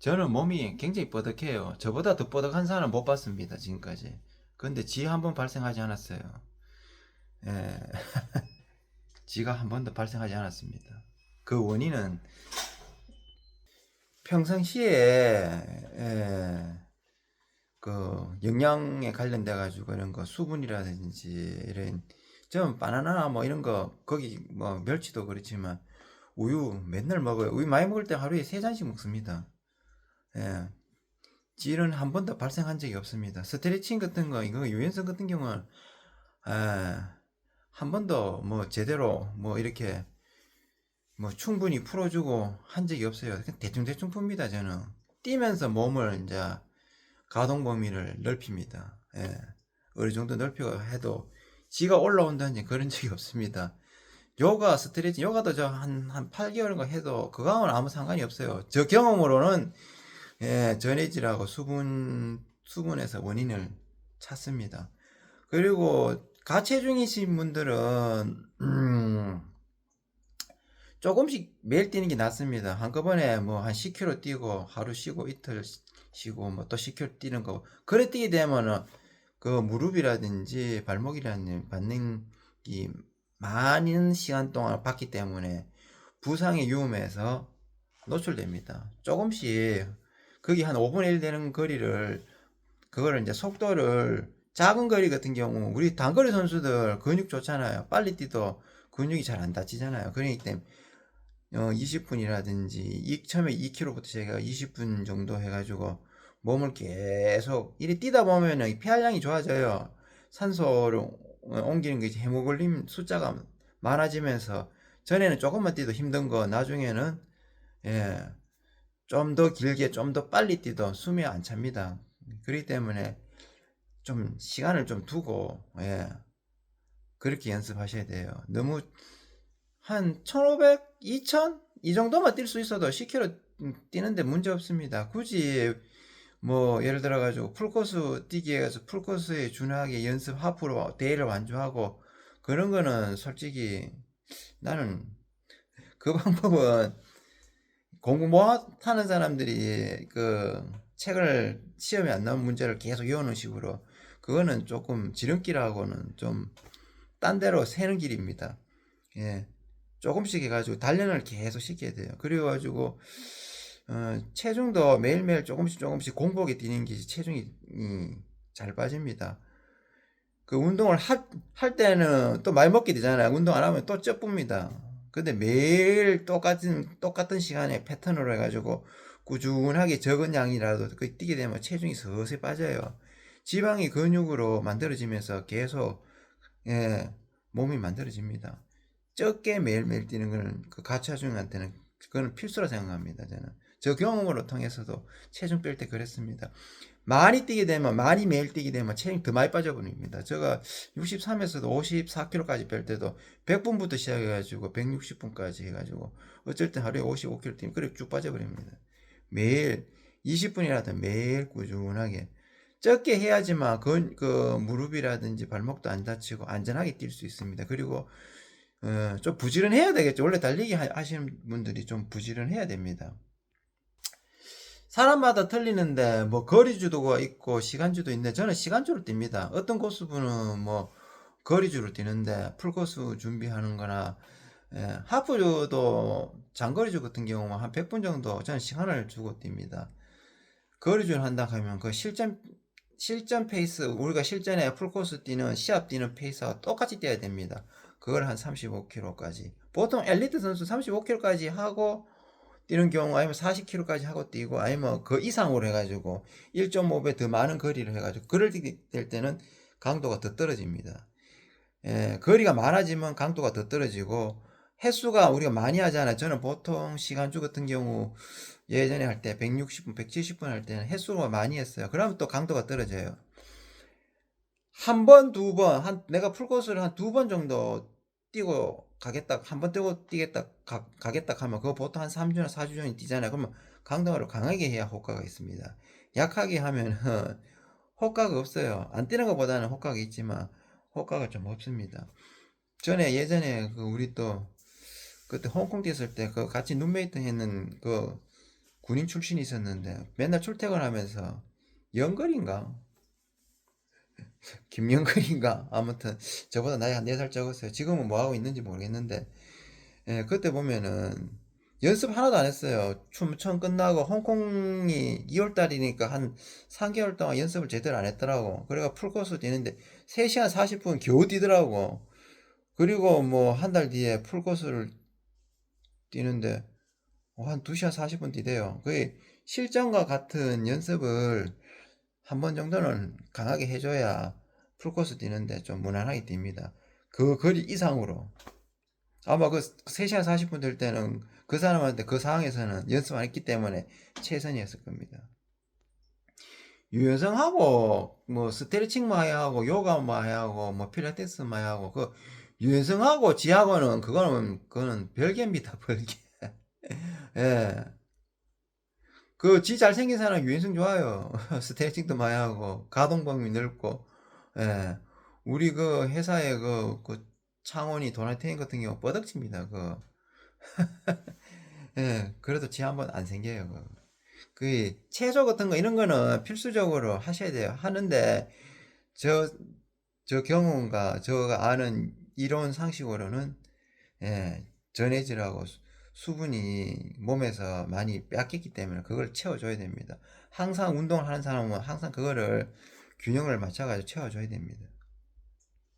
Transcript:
저는 몸이 굉장히 뻐득해요. 저보다 더 뻐득한 사람 못 봤습니다, 지금까지. 근데 지 한 번 발생하지 않았어요. 예, 지가 한 번도 발생하지 않았습니다. 그 원인은 평상시에 그 영양에 관련돼 가지고 이런 거 수분이라든지 이런 좀 바나나 뭐 이런 거 거기 뭐 멸치도 그렇지만 우유 맨날 먹어요. 우유 많이 먹을 때 하루에 3잔씩 먹습니다. 예. 질은 한 번도 발생한 적이 없습니다. 스트레칭 같은 거 이거 유연성 같은 경우는 한 번도 뭐 제대로 뭐 이렇게 뭐 충분히 풀어주고 한 적이 없어요. 대충대충 풉니다, 저는. 뛰면서 몸을 이제 가동 범위를 넓힙니다. 예. 어느 정도 넓히고 해도 지가 올라온다든지 그런 적이 없습니다. 요가, 스트레칭, 요가도 저 한 8개월인가 해도 그거하고는 아무 상관이 없어요. 저 경험으로는 예, 전해질하고 수분에서 원인을 찾습니다. 그리고 가체중이신 분들은 조금씩 매일 뛰는 게 낫습니다. 한꺼번에 뭐 한 10km 뛰고 하루 쉬고 이틀 쉬고 뭐 또 10km 뛰는 거 그래 뛰게 되면은 그 무릎이라든지 발목이라는 받는 이 많은 시간 동안 받기 때문에 부상의 위험에서 노출됩니다. 조금씩 거기 한 5분의 1 되는 거리를 그거를 이제 속도를 작은 거리 같은 경우 우리 단거리 선수들 근육 좋잖아요. 빨리 뛰도 근육이 잘 안 다치잖아요. 그러기 때문에 20분이라든지 처음에 2km부터 제가 20분 정도 해가지고 몸을 계속 이리 뛰다 보면은 폐활량이 좋아져요. 산소를 옮기는 게 헤모글린 숫자가 많아지면서 전에는 조금만 뛰도 힘든 거 나중에는 예, 좀 더 길게 좀 더 빨리 뛰도 숨이 안 찹니다. 그렇기 때문에 좀 시간을 좀 두고 예, 그렇게 연습하셔야 돼요. 너무 한 1500, 2000? 이 정도만 뛸 수 있어도 10km 뛰는데 문제 없습니다. 굳이 뭐 예를 들어 가지고 풀코스 뛰기 위해서 풀코스에 준하게 연습 하프로 대회를 완주하고 그런 거는 솔직히 나는 그 방법은 공부 못하는 사람들이 그 책을 시험에 안 나온 문제를 계속 외우는 식으로 그거는 조금 지름길하고는 좀 딴 데로 새는 길입니다. 예. 조금씩 해가지고 단련을 계속 시켜야 돼요. 그래가지고 체중도 매일매일 조금씩 공복에 뛰는 게 체중이 잘 빠집니다. 그 운동을 할 때는 또 많이 먹게 되잖아요. 운동 안 하면 또 쪄쁩니다. 근데 매일 똑같은 시간에 패턴으로 해가지고 꾸준하게 적은 양이라도 그 뛰게 되면 체중이 서서히 빠져요. 지방이 근육으로 만들어지면서 계속 예, 몸이 만들어집니다. 적게 매일매일 뛰는 거는 그 가차중한테는 그거는 필수라 생각합니다. 저는 저 경험으로 통해서도 체중 뺄 때 그랬습니다. 많이 매일 뛰게 되면 체중이 더 많이 빠져버립니다. 제가 63에서도 54kg까지 뺄 때도 100분부터 시작해가지고 160분까지 해가지고 어쩔 땐 하루에 55kg 뛰면 그래 쭉 빠져버립니다. 매일 20분이라도 매일 꾸준하게 적게 해야지만 그 무릎이라든지 발목도 안 다치고 안전하게 뛸 수 있습니다. 그리고 좀 부지런해야 되겠죠. 원래 달리기 하시는 분들이 좀 부지런해야 됩니다. 사람마다 틀리는데 뭐 거리주도가 있고 시간주도 있는데 저는 시간주로 뜁니다. 어떤 코스분은 뭐 거리주로 뛰는데 풀코스 준비하는 거나 하프도 장거리주 같은 경우는 한 100분 정도 저는 시간을 주고 뜁니다. 거리주를 한다 하면 그 실전 페이스 우리가 실전에 풀코스 뛰는 시합 뛰는 페이스와 똑같이 뛰어야 됩니다. 그걸 한 35km까지 보통 엘리트 선수 35km까지 하고 뛰는 경우 아니면 40km까지 하고 뛰고 아니면 그 이상으로 해가지고 1.5배 더 많은 거리를 해가지고 그럴 때는 강도가 더 떨어집니다. 예, 거리가 많아지면 강도가 더 떨어지고 횟수가 우리가 많이 하잖아요. 저는 보통 시간주 같은 경우 예전에 할 때 160분, 170분 할 때는 횟수가 많이 했어요. 그러면 또 강도가 떨어져요. 한 번, 두 번, 내가 풀코스를 한 두 번 정도 뛰고 가겠다, 한 번 뛰고 뛰겠다, 가겠다 하면 그거 보통 한 3주나 4주 전에 뛰잖아요. 그러면 강도를 강하게 해야 효과가 있습니다. 약하게 하면 효과가 없어요. 안 뛰는 것보다는 효과가 있지만 효과가 좀 없습니다. 전에 예전에 그 우리 또 그때 홍콩 뛰었을 때 그 같이 룸메이트 했는 그 군인 출신이 있었는데 맨날 출퇴근하면서 영걸인가 김영걸인가 아무튼 저보다 나이 한 4살 적었어요. 지금은 뭐 하고 있는지 모르겠는데 예, 그때 보면은 연습 하나도 안 했어요. 춤 처음 끝나고 홍콩이 2월 달이니까 한 3개월 동안 연습을 제대로 안 했더라고. 그래가 풀코스 뛰는데 3시간 40분 겨우 뛰더라고. 그리고 뭐 한 달 뒤에 풀코스를 뛰는데 한 2시간 40분 뛰대요. 거의 실전과 같은 연습을 한 번 정도는 강하게 해줘야 풀코스 뛰는데 좀 무난하게 뜁니다. 그 거리 이상으로. 아마 그 3시간 40분 될 때는 그 사람한테 그 상황에서는 연습 안 했기 때문에 최선이었을 겁니다. 유연성하고 뭐 스트레칭 많이 하고 요가 많이 하고 뭐 필라테스 많이 하고 그 유연성하고 지하고는 그거는 별개입니다. 별개. 예. 그 지 잘생긴 사람 유연성 좋아요. 스트레칭도 많이 하고 가동 범위 넓고. 예. 우리 그 회사의 그 창원이 도나테인 같은 경우 뻗어칩니다. 예. 그래도 지 한번 안 생겨요. 체조 같은 거 이런 거는 필수적으로 하셔야 돼요. 하는데 저 저 경험과 제가 아는 이론 상식으로는 예, 전해질하고 수분이 몸에서 많이 뺏겼기 때문에 그걸 채워줘야 됩니다. 항상 운동을 하는 사람은 항상 그거를 균형을 맞춰가지고 채워줘야 됩니다.